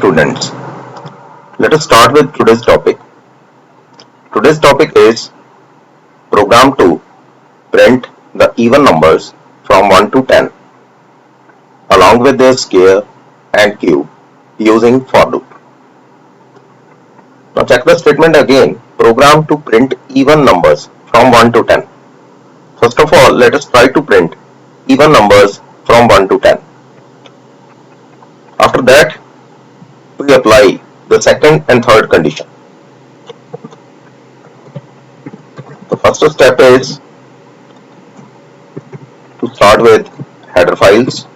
students. Let us start with today's topic. Today's topic is program to print the even numbers from 1 to 10 along with their square and cube using for loop. Now check the statement again. Program to print even numbers from 1 to 10. First of all, let us try to print even numbers from 1 to 10. After that, we apply the second and third condition. The first step is to start with header files.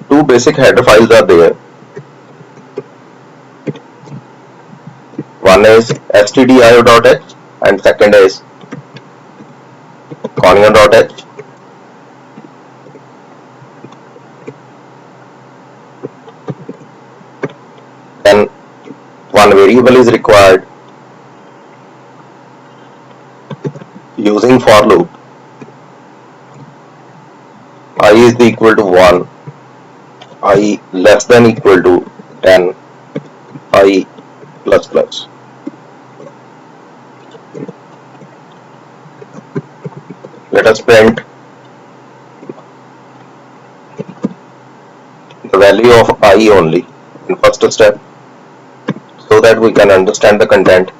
Two basic header files are there. One is stdio.h and second is conio.h. Then one variable is required. Using for loop, I is equal to 1, I less than equal to 10, I plus plus. Let us print the value of I only in first step so that we can understand the content.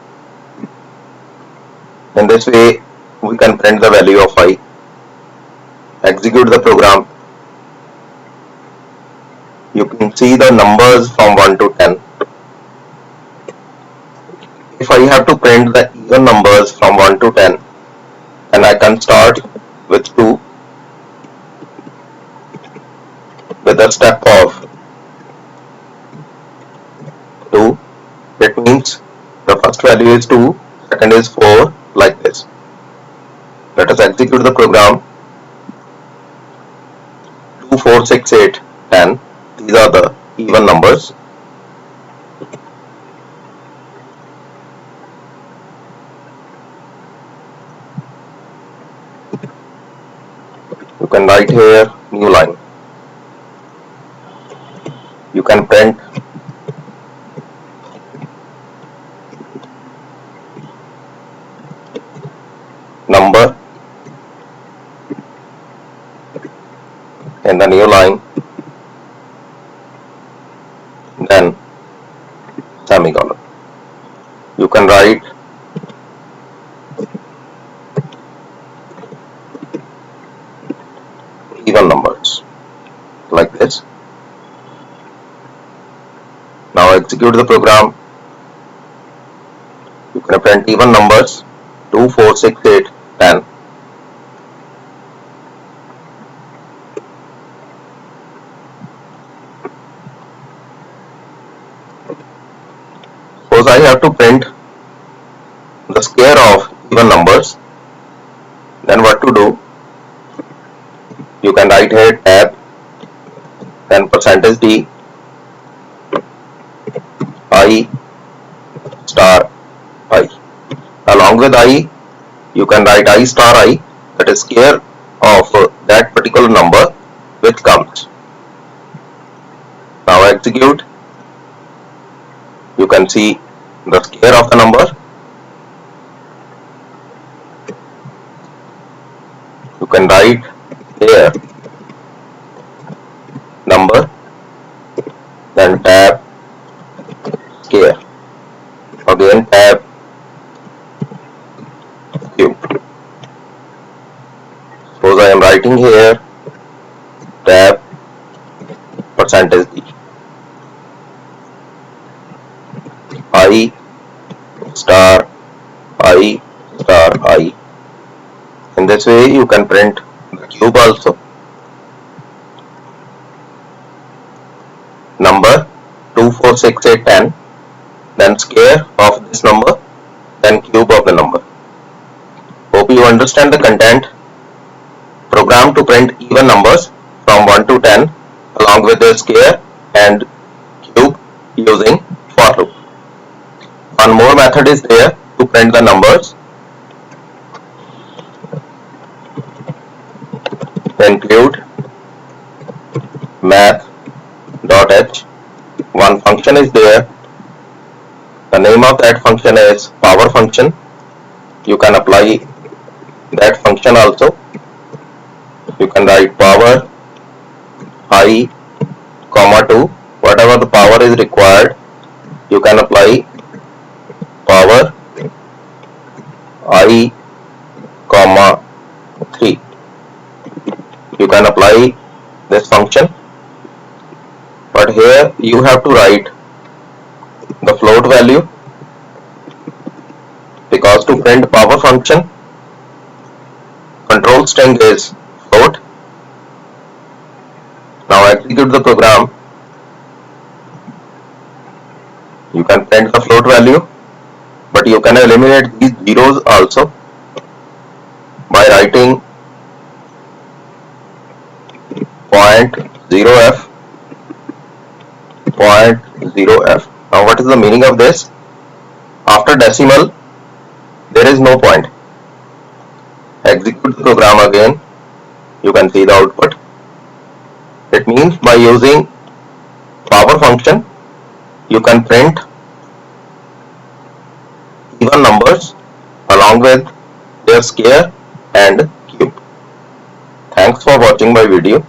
In this way, we can print the value of I. Execute the program. You can see the numbers from 1 to 10. If I have to print the even numbers from 1 to 10, then I can start with 2 with a step of 2. It means the first value is 2, second is 4, like this. Let us execute the program. 2, 4, 6, 8, 10. These are the even numbers. You can write here new line. You can print number in the new line, then semicolon. You can write even numbers like this. Now execute the program. You can print even numbers 2, 4, 6, 8, 10. Suppose I have to print the square of even numbers, then what to do? You can write here tab, then percentage %d, I star I. Along with I, you can write I star I, that is square of that particular number which comes. Now execute. You can see the square of the number. You can write here number, then tab square, again tab cube. Suppose I am writing here tab percentage %d, I star I star I. In this way you can print the cube also. Number 2, 4, 6, 8, 10, then square of this number, then cube of the number. Hope you understand the content. Program to print even numbers from 1 to 10 along with their square and cube using for loop. One more method is there to print the numbers. Include math.h. One function is there. The name of that function is power function. You can apply that function also. You can write power I, comma 2. Whatever the power is required, you can apply power I, comma 3. You can apply this function, but here you have to write the float value, because to print power function, control string is float. Now execute the program. You can print the float value, but you can eliminate these zeros also by writing .0f, .0f. Now what is the meaning of this? After decimal there is no point. Execute the program again. You can see the output. It means by using power function you can print even numbers along with their square and cube. Thanks for watching my video.